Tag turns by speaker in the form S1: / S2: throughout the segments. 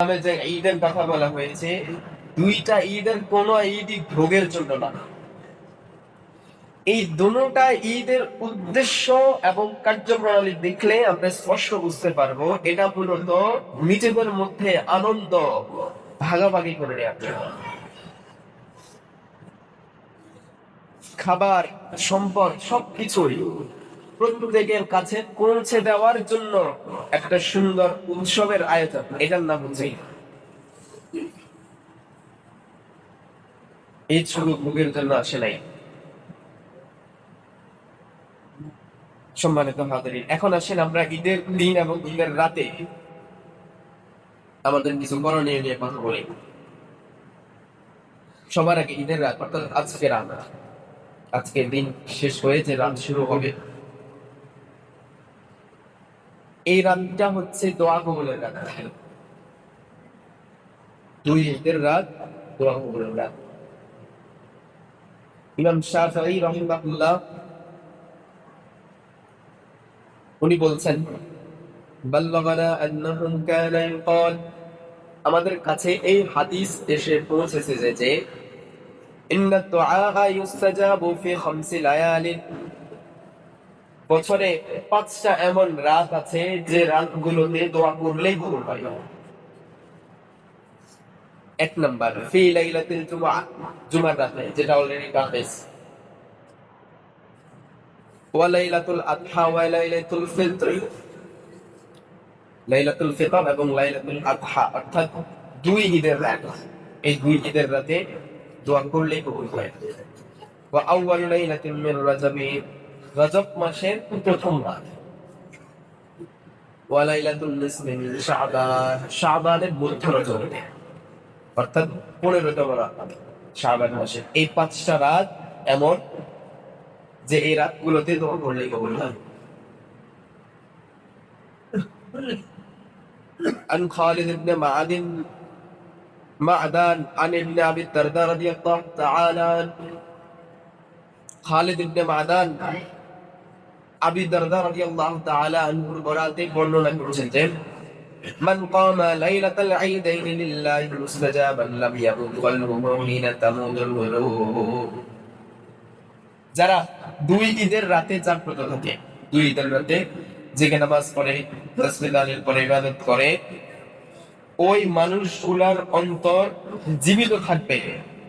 S1: এখানে যে ঈদের কথা বলা হয়েছে, দুইটা ঈদের কোনো ঈদই ভোগের জন্য না। এই দুটোটা ঈদের উদ্দেশ্য এবং কার্যপ্রণালী দেখলে আমরা স্পষ্ট বুঝতে পারবো এটা মূলত নিজেদের মধ্যে আনন্দ ভাগাভাগি করে নেওয়ার জন্য। খাবার, সম্পদ সবকিছুই প্রত্যেকের কাছে পৌঁছে দেওয়ার জন্য একটা সুন্দর উৎসবের আয়োজন, এটার নাম হচ্ছে ঈদ। ঈদ শুধু ভোগের জন্য আসে নাই। সম্মানিত হাজারী, এখন আসেন আমরা ঈদের দিন এবং ঈদের রাতে আমাদের কিছু করণীয় নিয়ে কথা বলি। সবার আগে ঈদের রাত, অর্থাৎ আজকে রাত, আজকের দিন শেষ হয়ে যে রাত শুরু হবে, এই রাতটা হচ্ছে দোয়া কবুলের রাত। দুই ঈদের রাত, দোয়া কবুলের রাত। ইমাম শাফিঈ রাহিমাহুল্লাহ উনি বলছেন, বাল্লাগানা আন্নাহুম কানা ইউকাল, আমাদের কাছে এই হাদিস এসে পৌঁছেছে যে ইন্নাদ দুআআ ইউস্তাজাবু ফি খামসি লায়ালিন, বছরে 5টা এমন রাত আছে যে রাতগুলোতে দোয়া করলেই কবুল হয়। এক নাম্বার ফি লাইলাতুল জুমআ, জুমার রাতে, যেটা অলরেডি কাফেস। ওয়া লাইলাতুল আদহা ওয়া লাইলাতুল ফিত্র, লাইলাতুল ফিতর এবং লাইলাতুল আদহা, অর্থাৎ দুই ঈদের রাত। এই দুই ঈদের রাতে দোয়া করলেই কবুল হয়। ওয়া আউয়ালু লাইলাতিন মিন রাজাবি, রজব মাসের প্রথম রাত। ওয়া লাইলাতুল নিসফি মিন শাবান, শাবানের মধ্য রজবে, অর্থাৎ 15তম রাত শাবান মাসে। এই 5টা রাত এমন যে এই রাতগুলোতে দোয়া করলেই কবুল হয়। عن خالد بن معدان عن ابن ابي الدرداء رضي الله تعالى عنه، খালিদ ইবনে মাদান আবি দারদা রাদিয়াল্লাহু তাআলা আনহুর বরাতে বর্ণনা করেছেন যে মান কামা লাইলাতাল ঈদাইন লিল্লাহি মুস্তাজাবান লাম ইয়ামুত কলবুহু হিনা তামুদুল কুলুব, যারা দুই ঈদের রাতে জাগ্রত থাকে, দুই ঈদের রাতে জেগে নামাজ পড়ে, তাসবিহ তাহলিল পড়ে, ইবাদত করে, ওই মানুষগুলার অন্তর জীবিত থাকবে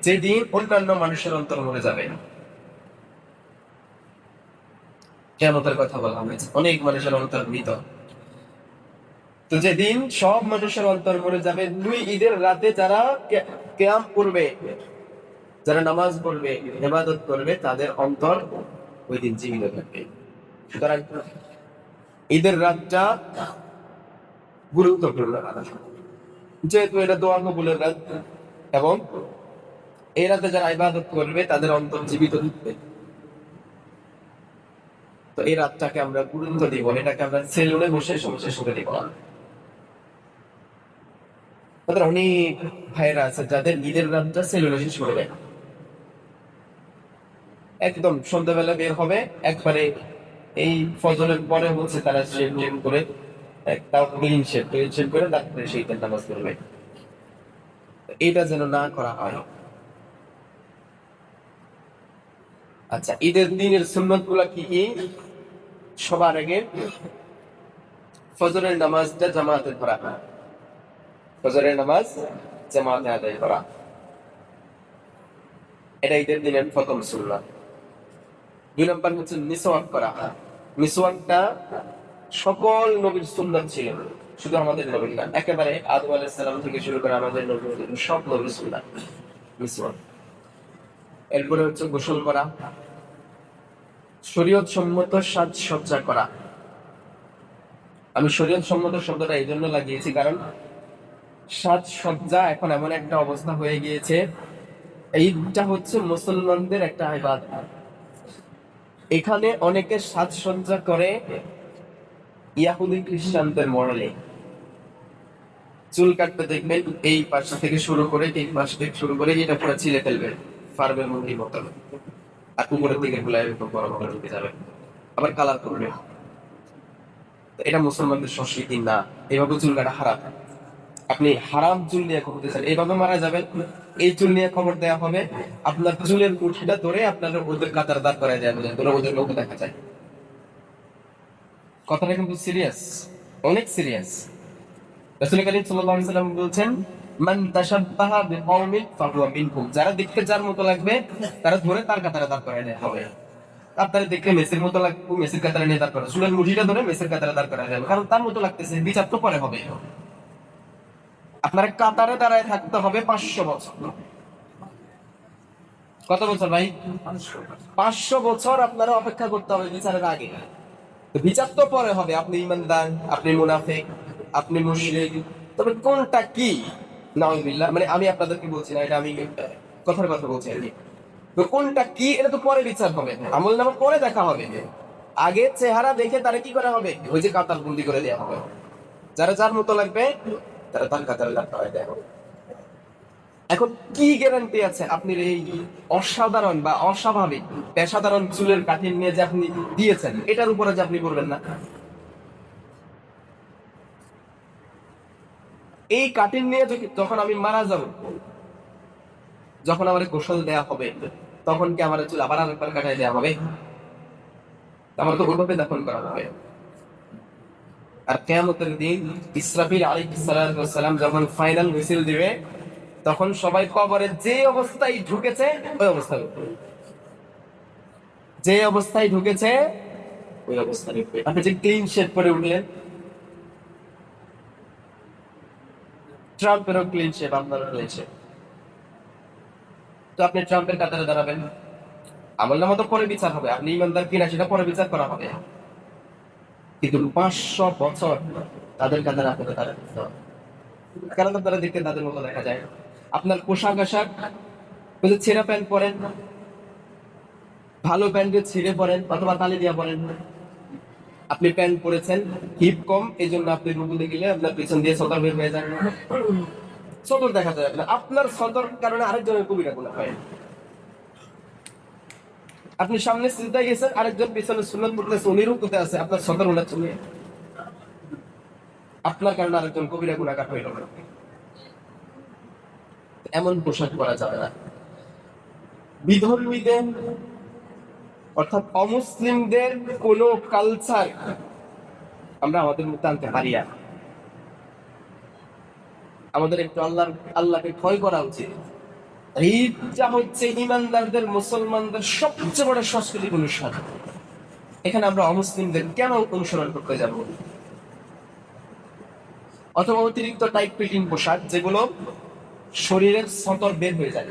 S1: যেদিন অন্যান্য মানুষের অন্তর মরে যাবে। কিয়ামতের কথা বলা হয়েছে, অনেক মানুষের অন্তর মৃত। তো যেদিন সব মানুষের অন্তর মরে যাবে, দুই ঈদের রাতে যারা কিয়াম করবে, যারা নামাজ পড়বে, ইবাদত করবে, তাদের অন্তর ওই দিন জীবিত থাকবে। সুতরাং ঈদের রাতটা গুরুত্বপূর্ণ, যেহেতু এটা দোয়া কবুলের রাত এবং এই রাতে যারা ইবাদত করবে তাদের অন্তর জীবিত থাকবে। তো এই রাতটাকে আমরা গুরুত্ব দিব, এটাকে আমরা সেলুনে বসে সমস্যা শুনে দিব। অনেক ভাইরা আছে যাদের ঈদের রাতটা সেলুনে শেষ করে দেয়, একদম সন্ধ্যাবেলা বের হবে, একবারে এই ফজরের পরে হচ্ছে তারা শেভ করে, তাও ক্লিন শেভ করে তারপরে সেই নামাজ পড়বে। এটা যেন না করা হয়। আচ্ছা, ঈদের দিনের সুন্নত গুলা কি কি? সবার আগে ফজরের নামাজটা জামাতে পড়া, ফজরের নামাজ জামাতে আদায় করা, এটা ঈদের দিনের প্রথম সুন্নাত। 2 নম্বর হচ্ছে মিসওয়াক করা। মিসওয়াকটা সকল নবীর সুন্নাত ছিল, শুধু আমাদের নবীর না, একেবারে আদম আলাইহিস সালাম থেকে শুরু করে আমাদের নবীর সব নবীর সুন্নাত মিসওয়াক। এরপরে হচ্ছে গোসল করা, শরীয়ত সম্মত সাজসজ্জা করা। আমি শরীয়ত সম্মত শব্দটা এই জন্য লাগিয়েছি কারণ সাজসজ্জা এখন এমন একটা অবস্থা হয়ে গিয়েছে, এইটা হচ্ছে মুসলমানদের একটা ইবাদত। এখানে অনেকে সাজসজ্জা করে ইয়াহুদি খ্রিস্টানদের মডেলে। চুল কাটতে দেখবেন এই পাশ থেকে শুরু করে এই পাশ থেকে শুরু করে এটা পুরো ছিলে ফেলবে ফার্মের মুরগির মতো, আর উপরের দিকে গুলাই বড় বড় ঢুকে যাবে, আবার কালার করবে। এটা মুসলমানদের সংস্কৃতি না, এভাবে চুল কাটা হারাম। আপনি হারাম চুল নিয়ে খবর দিয়েছেন, এইভাবে মারা যাবেন, এই চুল নিয়ে খবর দেওয়া হবে, আপনার চুলের মুঠিটা ধরে আপনার ওদের কাতার দাঁড় করায় যাবে, ধরে ওদের লোক দেখা যায়। কথাটা কিন্তু সিরিয়াস, অনেক সিরিয়াস। রাসূল কারীম সাল্লাল্লাহু আলাইহি ওয়াসাল্লাম বলছেন, মান তাশাব্বাহা বিকওমিন ফাহুয়া মিনহুম, যারা দেখতে যার মতো লাগবে তারা ধরে তার কাতারে দাঁড় করায় দেওয়া হবে। আপনারা দেখলে মেসির মতো লাগবে, মেসির কাতারে নিয়ে দাঁড় করা, চুলের মুঠিটা ধরে মেসির কাতারে দাঁড় করায় যাবে, কারণ তার মতো লাগতেছে, বিচার তো পরে হবে। আপনার কাতারে দাঁড়ায় থাকতে হবে 500 বছর। কত বছর ভাই? 500 বছর আপনারা অপেক্ষা করতে হবে বিচারের আগে। তো বিচার তো পরে হবে, আপনি ইমানদার, আপনি মুনাফিক, আপনি মুশরিক, তবে কোনটা কি? নাউযুবিল্লাহ, মানে আমি আপনাদেরকে বলছি না, এটা আমি কথার কথা বলছি আর কি। তো কোনটা কি এটা তো পরে বিচার হবে, আমলনামা পরে দেখা হবে। আগে চেহারা দেখে তারা কি করা হবে, ওই যে কাতার বন্দি করে দেওয়া হবে, যারা যার মতো লাগবে তারা তার কাতারে দাঁড়ায় দেওয়া হবে। এখন কি গ্যারান্টি আছে আপনি এই অসাধারণ বা অস্বাভাবিক পেশাদারণ চুলের কাটিং নিয়ে যে আপনি দিয়েছেন, এটার উপরে যে আপনি করবেন না? এই কাটিং নিয়ে যখন আমি মারা যাব, যখন আমার গোসল দেয়া হবে, তখন কি আমার চুল আবার আরেকবার কাটাই দেওয়া হবে? আমার তো ওইভাবে দাফন করা হবে। আর কিয়ামতের দিন ইসরাফিল আলাইহিস সালাম যখন ফাইনাল হুইসেল দিবে, তখন সবাই কবরে যে অবস্থায় ঢুকেছে ওই অবস্থায় উঠবে। যে অবস্থায় ঢুকেছে ওই অবস্থায় উঠবে। আপনি যে ক্লিন শেভ করে উঠলেন, ট্রাম্পেরও ক্লিন শেভ, আপনারও ক্লিন শেভ, তো আপনি ট্রাম্পের কাতারে দাঁড়াবেন। আমলনামা তো পরে বিচার হবে, আপনি ইমানদার কিনা সেটা পরে বিচার করা হবে, কিন্তু 500 বছর তাদের কাতারে আপনাকে দাঁড়াতে হবে, কারণ আপনারা দেখতে তাদের মতো দেখা যায়। আপনার পোশাক আশাক, ওই যে ছেঁড়া প্যান্ট পরেন, ভালো প্যান্টে ছিঁড়ে পরেন অথবা তালি দিয়া পরেন। আপনি প্যান্ট পরেছেন, হিপ কম, এই জন্য আপনি রুগুলে গেলে আপনার পিছন দিয়ে সদর বের হয়ে যায়, সদর দেখা যায় না, আপনার সদর কারণে আরেকজনের কবিরা গুনাহ হয়। আপনি সামনে সিজদায় গেছেন, আরেকজন পিছনে সুন্নাত পড়তেছে, উনি রুকুতে আছে, আপনার সদর উনার চলে, আপনার কারণে আরেকজন কবিরা গুনাহগার হইল না। এমন পোশাক পরা যাবে না। বিধর্মীদের অর্থাৎ অমুসলিমদের কোন কালচার আমরা আমাদের মধ্যে আনতে পারি না। আমাদের একটু আল্লাহকে ভয় করা উচিত। এইটা হচ্ছে ইমানদারদের, মুসলমানদের সবচেয়ে বড় সাংস্কৃতিক অনুষ্ঠান। এখানে আমরা অমুসলিমদের কেন অনুসরণ করতে যাব? অথবা অতিরিক্ত টাইট ফিটিং পোশাক, যেগুলো শরীরের সতর বের হয়ে যায়,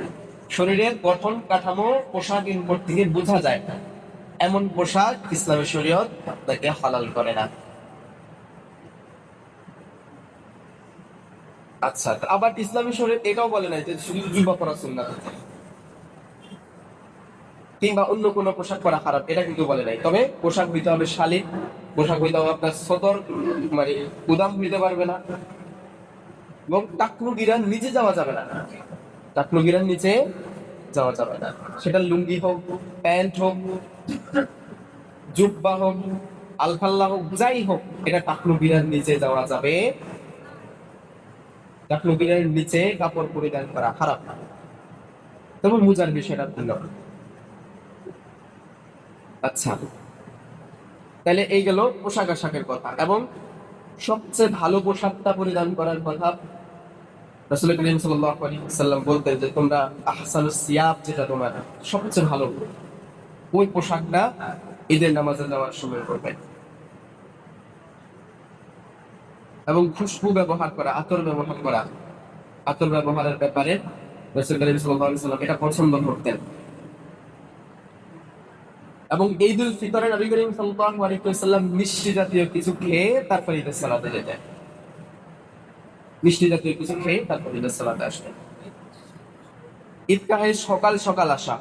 S1: শরীরের গঠন কাঠামো পোশাকের উপর থেকে বোঝা যায়, এমন পোশাক ইসলামী শরীয়ত আপনাকে হালাল করে না। আচ্ছা, আবার ইসলামী শরীয়ত এটাও বলে নাই যে শুধু জুব্বা পরা সুন্নাত কিংবা অন্য কোনো পোশাক পরা খারাপ, এটা কিন্তু বলে নাই। তবে পোশাক হইতে হবে শালীন, পোশাক হইতে হবে আপনার সতর, মানে উদাম হইতে পারবে না, এবং টাকনু গিরার নিচে যাওয়া যাবে না, টাকনু গিরার নিচে যাওয়া যাবে না। সেটা লুঙ্গি হোক, প্যান্ট হোক, জুব্বা হোক, আলফাল্লা হোক, যাই হোক, এটা টাকনু গিরার নিচে যাওয়া যাবে। টাকনু গিরার নিচে কাপড় পরিধান করা খারাপ, তবে মুজার বিষয়টা ভিন্ন। আচ্ছা, তাহলে এই গেল পোশাক আশাকের কথা, এবং সবচেয়ে ভালো পোশাকটা পরিধান করার কথা। রাসূল করিম সাল্লাল্লাহু আলাইহি ওয়াসাল্লাম বলতেন যে তোমরা আহসানুস সিয়াব, যেটা তোমার সবচেয়ে ভালো, ওই পোশাকটা ঈদের নামাজে যাওয়ার সময় করবে। এবং খুশবু ব্যবহার করা, আতর ব্যবহার করা, আতর ব্যবহারের ব্যাপারে রাসূল করিম সাল্লাল্লাহু আলাইহি ওয়াসাল্লাম এটা পছন্দ করতেন। এবং ঈদুল ফিতরে নবী করিম সাল্লাল্লাহু আলাইহি ওয়াসাল্লাম মিষ্টি জাতীয় কিছু খেয়ে তারপর ঈদের সালাতে যেতেন, মিষ্টি জাতীয় কিছু খেয়ে তারপর ঈদের সালাতে আসতেন। ঈদগাহে সকাল সকাল আসা,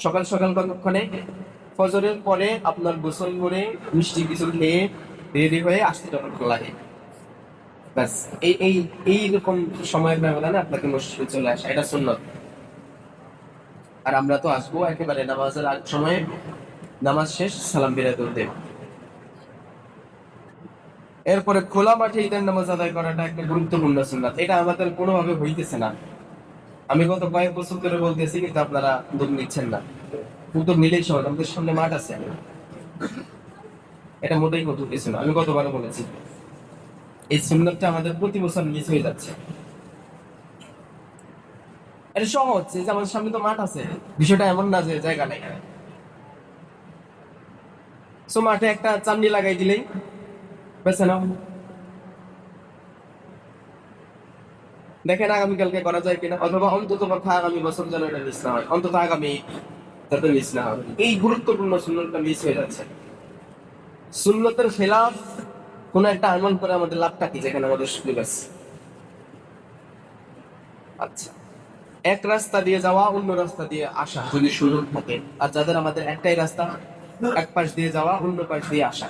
S1: সকাল সকাল কতক্ষণে? ফজরের পরে আপনার গোসল করে মিষ্টি কিছু খেয়ে রেডি হয়ে আসতে যতক্ষণ লাগে, ব্যাস এই এই এইরকম সময়ের ব্যবধানে আপনাকে মসজিদে চলে আসা, এটা সুন্নত। আর আমরা তো আসবো একেবারে নামাজের আগ সময়ে, নামাজ শেষ সালাম বিরায় দেব। এরপরে খোলা মাঠে ঈদের নামাজ আদায় করাটা একটা গুরুত্বপূর্ণ সুন্নাত, এটা আমাদের কোনোভাবে হইতেছে না। আমি গত কয়েক বছর ধরে বলতেছি, কিন্তু আপনারা উদ্যোগ নিচ্ছেন না। উদ্যোগ নিলেই সহজ, আমাদের সামনে মাঠ আছে, এটা মোটেই নতুন কিছু না। আমি গতবারও বলেছি, এই সুন্নাতটা আমাদের প্রতি বছর মিস হয়ে যাচ্ছে। এটা সহজ, এই যে আমাদের সামনে তো মাঠ আছে, বিষয়টা এমন না যে জায়গা নেই। সো মাঠে একটা চামড়ি লাগাই দিলেই বেছে নাও, দেখেন আগামীকালকে করা যায় কিনা, অথবা অন্তত পক্ষে আগামী বছর যেন এটা মিস না হয়, অন্তত আগামী যাতে মিস না হয়। এই গুরুত্বপূর্ণ সুন্নতটা মিস হয়ে যাচ্ছে। সুন্নতের খেলাফ কোন একটা আমল করে আমাদের লাভটা কি, যেখানে আমাদের সুযোগ আছে? আচ্ছা, এক রাস্তা দিয়ে যাওয়া অন্য রাস্তা দিয়ে আসা যদি সুযোগ থাকে, আর যাদের আমাদের একটাই রাস্তা, এক পাশ দিয়ে যাওয়া অন্য পাশ দিয়ে আসা,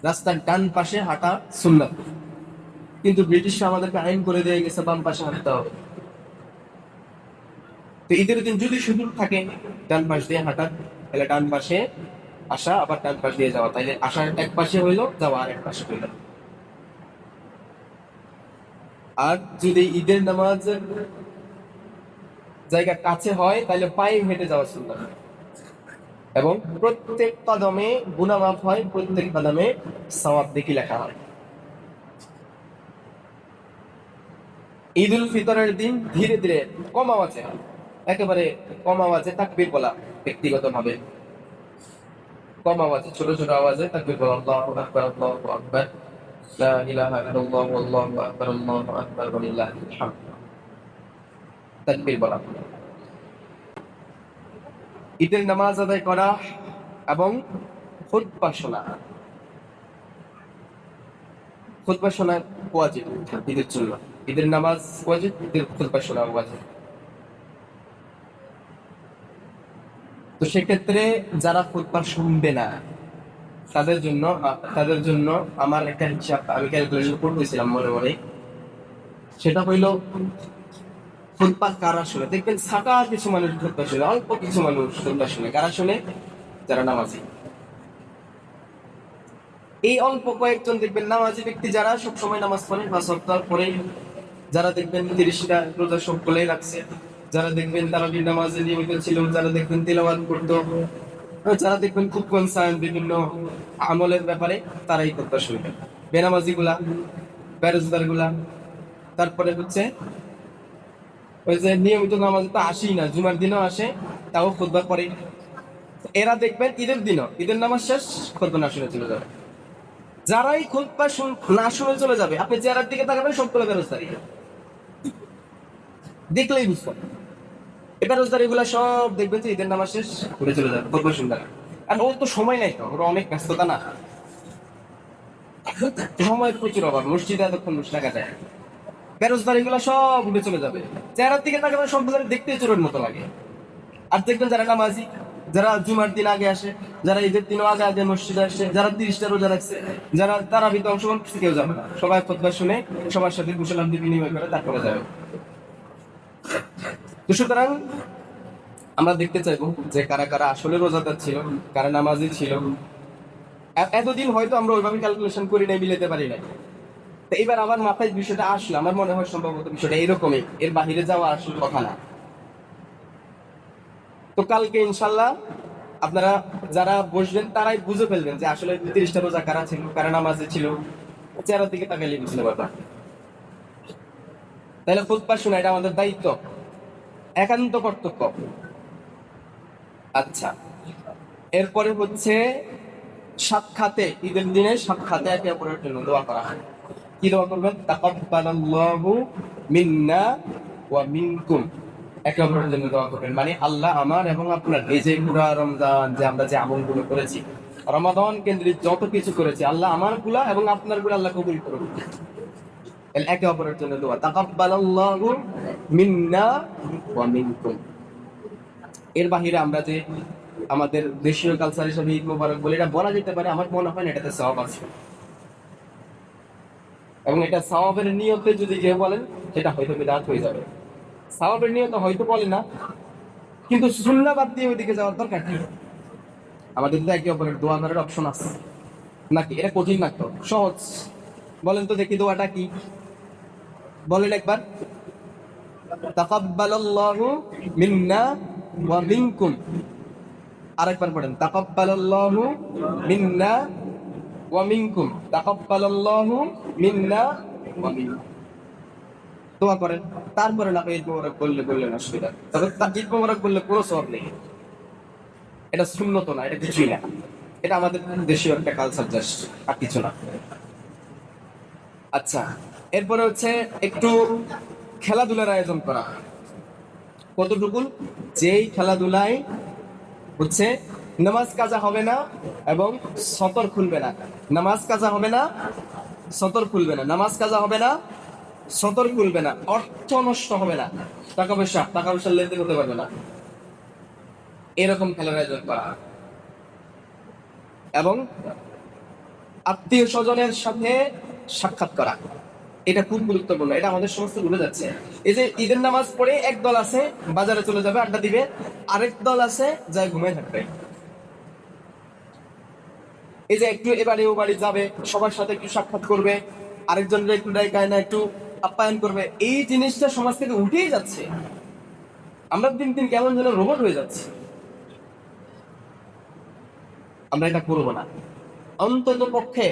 S1: রাস্তার ডান পাশে হাঁটা সুন্নাত। কিন্তু ব্রিটিশরা আমাদেরকে আইন করে দিয়ে গেছে বাম পাশে হাঁটতে হবে। তো ঈদের দিন যদি সুযোগ থাকে ডান পাশ দিয়ে হাঁটার, তাহলে ডান পাশে আসা আবার ডান পাশ দিয়ে যাওয়া, তাইলে আসার এক পাশে হইলো, যাওয়া আর এক পাশে হইলো। আর যদি ঈদের নামাজ জায়গা কাছে হয়, তাহলে পায়ে হেঁটে যাওয়া সুন্নাত, এবং প্রত্যেক কদমে গুনাহ মাফ হয়, প্রত্যেক কদমে সওয়াব দেখি লেখা হয়। ঈদ উল ফিতরের দিন ধীরে ধীরে কম আওয়াজে, একেবারে কম আওয়াজে তাকবীর বলা, ব্যক্তিগতভাবে কম আওয়াজে, ছোট ছোট আওয়াজে তাকবীর বলা, আল্লাহু আকবার, আল্লাহু আকবার, লা ইলাহা ইল্লাল্লাহ, আল্লাহু আকবার, আল্লাহু আকবার, ওয়া লিল্লাহিল হামদ, তাকবীর বলা। ঈদের নামাজ আদায় করা এবং খুতবা শোনা, খুতবা শোনা ওয়াজিব ঈদের জন্য। ঈদের নামাজ ওয়াজিব, ঈদের খুতবা শোনা ওয়াজিব। তো সেক্ষেত্রে যারা খুতবা শুনবে না, তাদের জন্য আমার একটা হিসাব আমি ক্যালকুলেশন করতেছিলাম মনে মনে, সেটা হইল খুতবা কারা শুনে। দেখবেন ছাকা কিছু মানুষ খুতবা শুনে, অল্প কিছু মানুষ খুতবা শুনে। কারা শুনে? যারা নামাজি। এই অল্প কয়েকজন দেখবেন নামাজি ব্যক্তি যারা সবসময় নামাজ পড়ে, 5 ওয়াক্ত পড়ে, যারা দেখবেন 30টা রোজা সবগুলোই রাখছে, যারা দেখবেন তারাবির নামাজে নিয়মিত ছিল, যারা দেখবেন তিলাওয়াত করতো, যারা দেখবেন খুব কনসার্ন বিভিন্ন আমলের ব্যাপারে, তারাই খুতবা শুনবে। বেনামাজি গুলা, বেরোজগার গুলা, তারপরে হচ্ছে ওই যে নিয়মিত নামাজ তো আসেই না, জুমার দিনও আসে, তাও খুতবা পড়ে, এরা দেখবেন ঈদের দিনও ঈদের নামাজ শেষ খুতবা না শুনে চলে যাবে। যারাই খুতবা না শুনে চলে যাবে, আপনি চেহারার দিকে তাকাবেন, সবগুলো বেরোজগারি, দেখলেই বুঝবেন। এবার রোজদার এগুলা সব দেখবেন যে ঈদের নামাজ শেষ ঘুরে চলে যাবে খুতবা শুনবে না। আর ওর তো সময় নাই, তো ওরা অনেক ব্যস্ততা না, সময় প্রচুর অভাব, মসজিদে এতক্ষণ বসে থাকা যায়। বেরোজগার এগুলা সব উঠে চলে যাবে, চেহারার দিকে তাকাবেন, সবগুলো দেখতে চোরের মতো লাগে। আর দেখবেন যারা নামাজি, যারা জুমার দিন আগে আসে, যারা ঈদের দিনও আগে আগে মসজিদে আসে, যারা 30টা রোজা রাখছে, যারা তারাবিতে অংশগ্রহণ করছে, কেউ যাবে না, সবাই খুতবা শুনে সবার সাথে কুশলাম বিনিময় করে তারপরে যাবে। তো সুতরাং আমরা দেখতে চাইবো যে কারা কারা আসলে রোজাদার ছিল, কারা নামাজি ছিল। এতদিন হয়তো আমরা ওইভাবে ক্যালকুলেশন করি নাই, মিলাতে পারি নাই। তো এবার আমার মাথায় বিষয়টা আসলো, আমার মনে হয় সম্ভবত বিষয়টা এরকমই, এর বাহিরে যাওয়া আসলে কথা না। তো কালকে ইনশাল্লাহ আপনারা যারা বসবেন তারাই বুঝে ফেলবেন যে আসলে 30টা রোজা কারা ছিল, কারা নামাজে ছিল, চেহারার দিকে তাকালে বুঝতে পারবেন। তাহলে খুতবা শোনা এটা আমাদের দায়িত্ব, একান্ত কর্তব্য। আচ্ছা, এরপরে হচ্ছে সাক্ষাতে, ঈদের দিনে সাক্ষাতে একে অপরের জন্য দোয়া করা হয়। কি দোয়া করবেন? তাকাব্বালাল্লাহু মিন্না ওয়া মিনকুম, একে অপরের জন্য দোয়া করবেন, মানে আল্লাহ আমার এবং আপনার এই যে পুরা রমজান যে আমরা যে আমলগুলো করেছি, রমাদান কেন্দ্রিক যত কিছু করেছি, আল্লাহ আমার গুলা এবং আপনার গুলা আল্লাহ কবুল করুন। একে অপরের জন্য দোয়া, তাকাব্বালাল্লাহু মিন্না ওয়া মিনকুম। এর বাহিরে আমরা যে আমাদের দেশীয় কালচার হিসেবে ঈদ মোবারক বলে, এটা বলা যেতে পারে, আমার মনে হয় না এটাতে সওয়াব আছে, এবং এটা সওয়াবের নিয়তে যদি কেউ বলেন সেটা হয়তো বিদআত হয়ে যাবে। সওয়াবের নিয়তে হয়তো বলে না, কিন্তু সুন্নাহ বাদ দিয়ে ওইদিকে যাওয়ার দরকার কি? আমাদের তো একে অপরের দোয়া করার অপশন আছে, নাকি এটা কঠিন না? তো সহজ। বলেন তো দেখি দোয়াটা কি, বলেন একবার। তাকাব্বালাল্লাহু মিন্না ওয়া মিনকুম। আরেকবার পড়েন, তাকাব্বালাল্লাহু মিন্না ওয়া মিনকুম, তাকাব্বালাল্লাহু মিন্না ওয়া মিনকুম। দোয়া করেন, তারপরে না ঈদ মোবারক বললেন অসুবিধা। তবে ঈদ মোবারক বললে কোনো সওয়াব নেই, এটা সুন্নত না, এটা কিছুই না, এটা আমাদের দেশীয় একটা কালচার, জাস্ট, আর কিছু না। আচ্ছা, এরপরে হচ্ছে একটু খেলাধুলার আয়োজন করা। কতটুকু? যেই খেলাধুলায় হচ্ছে নামাজ কাজা হবে না এবং সতর খুলবে না। নামাজ কাজা হবে না, সতর খুলবে না। নামাজ কাজা হবে না, সতর খুলবে না। অর্থ নষ্ট হবে না, টাকা পয়সার লেনদেন হতে পারবে না, এরকম খেলার আয়োজন করা। এবং আত্মীয় স্বজনের সাথে সাক্ষাৎ করা, এটা খুব গুরুত্বপূর্ণ। এটা আমাদের সমস্ত ভুলে যাচ্ছে। এই যে ঈদের নামাজ পড়ে এক দল আছে বাজারে চলে যাবে, আড্ডা দিবে, আরেক দল আছে যায় ঘুমায় থাকবে। এই যে একটু এবারে ও বাড়ি যাবে, সবার সাথে একটু সাক্ষাৎ করবে, আরেকজনের একটু ডাইকায় না একটু আপ্যায়ন করবে, এই জিনিসটা সমাজ থেকে উঠেই যাচ্ছে। আমরা দিন দিন কেমন যেন রোবট হয়ে যাচ্ছে। আমরা এটা করবো না। অন্তত পক্ষে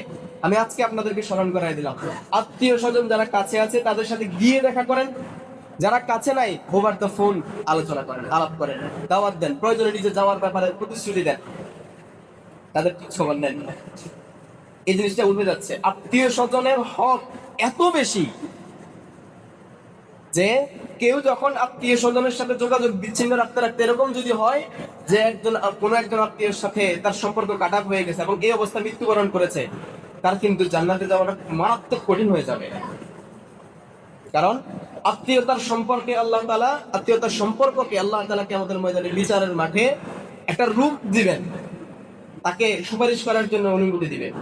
S1: আমি আজকে আপনাদেরকে স্মরণ করাই দিলাম, আত্মীয় স্বজন যারা কাছে আছে তাদের সাথে গিয়ে দেখা করেন, যারা কাছে নাই ওভার দ্য ফোন আলোচনা করেন, আলাপ করেন, দাওয়াত দেন, প্রয়োজনে নিজে যাওয়ার ব্যাপারে প্রতিশ্রুতি দেন, তাদের খবর নেন। এই জিনিসটা উঠে যাচ্ছে। আত্মীয় স্বজনের হক এত বেশি যে কেউ যখন আত্মীয় স্বজনের সাথে যোগাযোগ বিচ্ছিন্ন রাখতে রাখতে এরকম যদি হয় যে কোনো একজন আত্মীয়ের সাথে তার সম্পর্ক কাটা হয়ে গেছে এবং এই অবস্থা মৃত্যুবরণ করেছে, তার কিন্তু জান্নাতে যাওয়াটা মারাত্মক কঠিন হয়ে যাবে। কারণ আত্মীয়তার সম্পর্কে আল্লাহ তাআলাকে আমাদের ময়দানে বিচারের মাঠে একটা রূপ দিবেন, তাকে সুপারিশ করার জন্য অনুমতি দিবেন।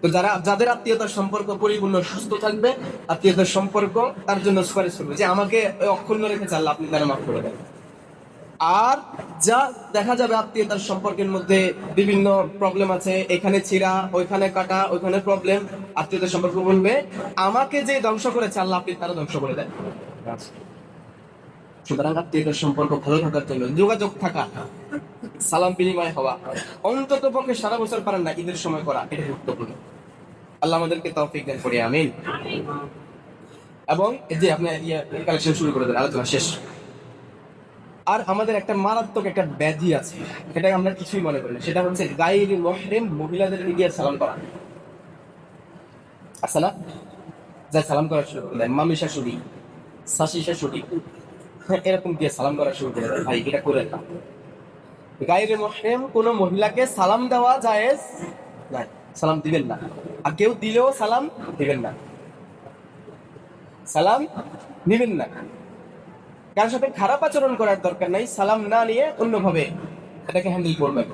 S1: তো যাদের আত্মীয়তার সম্পর্ক পরিপূর্ণ সুস্থ থাকবে, আত্মীয়তার সম্পর্ক তার জন্য সুপারিশ করবে যে আমাকে অক্ষুণ্ণ রেখেছে আল্লাহ, আপনি তারা মাফ করে দেন। আর যা দেখা যাবে আত্মীয়তার সম্পর্কের মধ্যে বিভিন্ন প্রবলেম আছে, এখানে ছিঁড়া, ওইখানে কাটা, ওইখানে প্রবলেম, আত্মীয়তার সম্পর্ক বলবে আমাকে যে ধ্বংস করেছে আল্লাহ, আপনি তারা ধ্বংস করে দেন। সুতরাং আত্মীয়তার সম্পর্ক ভালো থাকার জন্য যোগাযোগ থাকা, সালাম বিনিময় হওয়া, অন্তত পক্ষে সারা বছর পারেন না ঈদের সময় করা, এটা গুরুত্বপূর্ণ। আল্লাহ আমাদেরকে তৌফিক দান করে, আমিন। এবং এই যে আপনি কালেকশন শুরু করে দেন, আলোচনা শেষ। আর আমাদের একটা মারাত্মক একটা ব্যাধি আছে, সেটা আমরা কিছুই মনে করি না, সেটা হচ্ছে গায়রি মুহরিম মহিলাদের গিয়ে সালাম করা। আসসালাম যা সালাম করা শুরু করে দেয়, মামি শাশুড়ি, শাশি শাশুড়ি, এরকম দিয়ে সালাম করা শুরু করে দেয়। ভাই এটা করে না। গায়রে মুহরিম কোন মহিলাকে সালাম দেওয়া জায়েজ না, সালাম দিবেন না। আর কেউ দিলেও সালাম দিবেন না, সালাম নিবেন না। কারোর সাথে খারাপ আচরণ করার দরকার নাই, সালাম না নিয়ে অন্যভাবে এটাকে হ্যান্ডেল করবেন।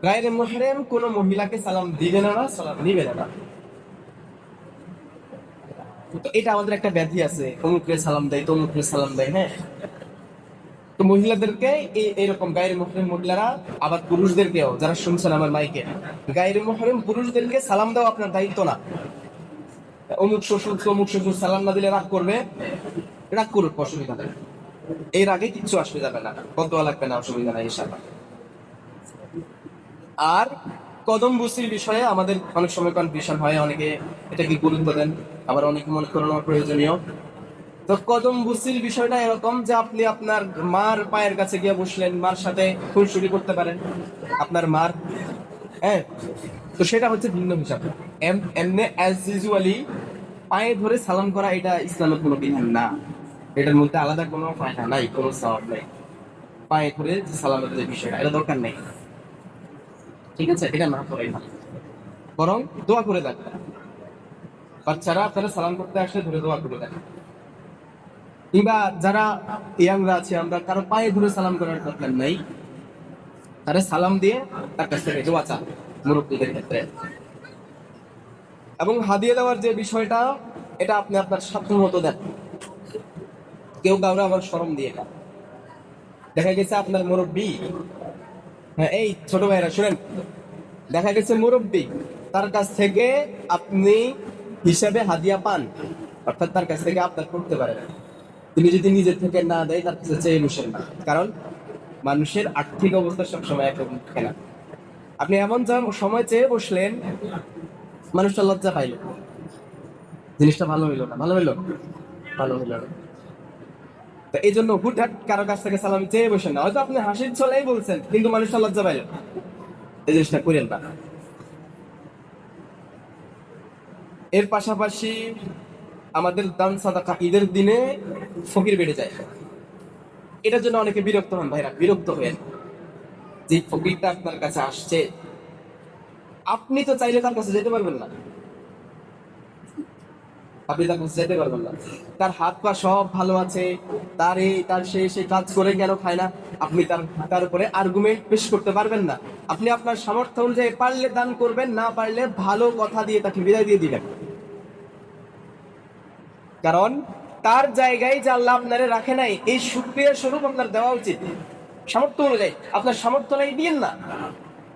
S1: গায়রে মুহরিম কোন মহিলাকে সালাম দিবেন না, সালাম নিবেন না। তো এটা আমাদের একটা ব্যাধি আছে, অমুকরে সালাম দেয়, তমুকরে সালাম দেয়। হ্যাঁ, তো মহিলাদেরকে এইরকম গায়ের মুহরিম মহিলারা, আবার পুরুষদেরকেও, যারা শুনছেন আমার মাইকে, গায়ের মুহরিম পুরুষদেরকে সালাম দেওয়া আপনার দায়িত্ব না। অমুক শ্বশুর সালাম না দিলে রাগ করবে, রাগ করুক, অসুবিধা নেই, এর আগে কিচ্ছু আসবে যাবে না, বদদোয়া লাগবে না, অসুবিধা নাই ইনশাআল্লাহ। আর কদম বুসির বিষয়ে আমাদের অনেক সময় কনফিউশন হয়, অনেকে এটাকে গুরুত্ব দেন, আবার অনেকে মনে করেন প্রয়োজনীয়। তো কদম বুসির বিষয়টা এরকম যে আপনি আপনার মার পায়ের কাছে গিয়ে বসলেন, মার সাথে খুনসুটি করতে পারেন আপনার মার। হ্যাঁ, তো সেটা হচ্ছে ভিন্ন হিসাব। এমনি অ্যাজ ইউজুয়ালি পায়ে ধরে সালাম করা এটা ইসলামের কোনো বিধান না, এটার মধ্যে আলাদা কোনো ফায়দা নাই, কোনো সওয়াব নাই। পায়ে ধরে যে সালামের যে বিষয়টা, এটা দরকার নেই, ঠিক আছে? এটা না করাই ভালো, বরং দোয়া করে দেন। বাচ্চারা আপনারা সালাম করতে আসলে ধরে দোয়া করে দেন, কিংবা যারা ইয়াংরা আছে আমরা কারো পায়ে ধরে সালাম করার দরকার নাই, তারা সালাম দিয়ে তার কাছ থেকে দোয়া চান মুরব্বীদের ক্ষেত্রে। এবং হাদিয়া দেওয়ার যে বিষয়টা, এটা আপনি আপনার সাধ্য মতো দেন, কেউ কাউরে আবার শরম দিয়ে না। দেখা গেছে আপনার মুরব্বী, হ্যাঁ এই ছোট ভাইরা শুনেন, দেখা গেছে মুরব্বী তার কাছ থেকে আপনি হিসাবে হাদিয়া পান, অর্থাৎ তার কাছ থেকে আপনার করতে পারেন। তিনি যদি নিজের থেকে না দেয়, তার কাছে চেয়ে বসেন না, কারণ মানুষের আর্থিক অবস্থা সবসময় একরকম থাকে না। আপনি এমন সময় চেয়ে বসলেন, মানুষটা লজ্জা পাইল, জিনিসটা ভালো হইলো না, ভালো হইলো, ভালো হইলো না। তো এই জন্য হুটহাট কারো কাছ থেকে সালামি চেয়ে বসেন না। হয়তো আপনি হাসির ছলেই বলছেন, কিন্তু মানুষটা লজ্জা পাইল, এই জিনিসটা করেন না। এর পাশাপাশি আমাদের দান সাদাকা ঈদের দিনে ফকির বেড়ে যায়, এটার জন্য অনেকে বিরক্ত হন। ভাইরা, বিরক্ত হয়েন। যে ফকিরটা আপনার কাছে আসছে, আপনি তো চাইলে তার কাছে যেতে পারবেন না, আপনি তার কাছে যেতে পারবেন না। তার হাত পা সব ভালো আছে, তার সে কাজ করে কেন খায় না, আপনি তার উপরে আর্গুমেন্ট পেশ করতে পারবেন না। আপনি আপনার সামর্থ্য অনুযায়ী পারলে দান করবেন, না পারলে ভালো কথা দিয়ে তাকে বিদায় দিয়ে দিবেন। কারণ তার জায়গায় যে আল্লাহ আপনারে রাখে নাই, এই শুকরিয়া স্বরূপ আপনার দেওয়া উচিত। সামর্থ্য অনুযায়ী, আপনার সামর্থ্য নাই দিয়েন না,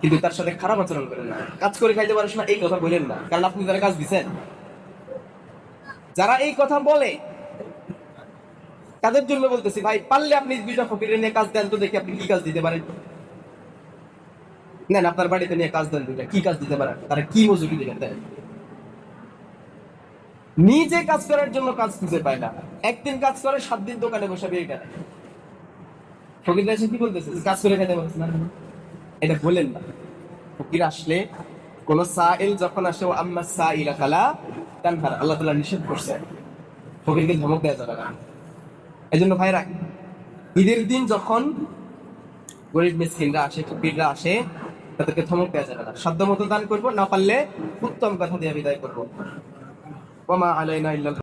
S1: কিন্তু তার সাথে খারাপ আচরণ করেন না। কাজ করে খাইতে পারিস না, এই কথা বলেন না, কারণ আপনি তারা কাজ দিচ্ছেন। যারা এই কথা বলে তাদের জন্য বলতেছি, ভাই পারলে আপনি দুইটা ফকিরের নিয়ে কাজ দেন তো, দেখি আপনি কি কাজ দিতে পারেন। নেন আপনার বাড়িতে নিয়ে কাজ দেন, দুইটা কি কাজ দিতে পারেন, তারা কি মজুরি দিবেন দেন। নিজে কাজ করার জন্য কাজ খুঁজে পায় না, একদিন কাজ করে 7 দিন দোকানে বসে বিয়ে করে। ফকির এসে কি বলতেছে, কাজ করে খেতে পারছে না, এটা বলেন না। ফকির আসলে, কোন সাইল যখন আসে, ও আম্মা সাইলা ফালা তানহার, আল্লাহ তাআলা নিষেধ করছে, ফকিরকে ধমক দেয়া যাবে না। এজন্য ভাইরা, ঈদের দিন যখন গরিব মিসকিনরা আসে, ফকিররা আসে, তাদেরকে ধমক দেওয়া যাবে না। সাধ্য মতো দান করবো, না পারলে উত্তম কথা দিয়ে বিদায় করবো। ওয়া মা আলাইনা ইল্লাল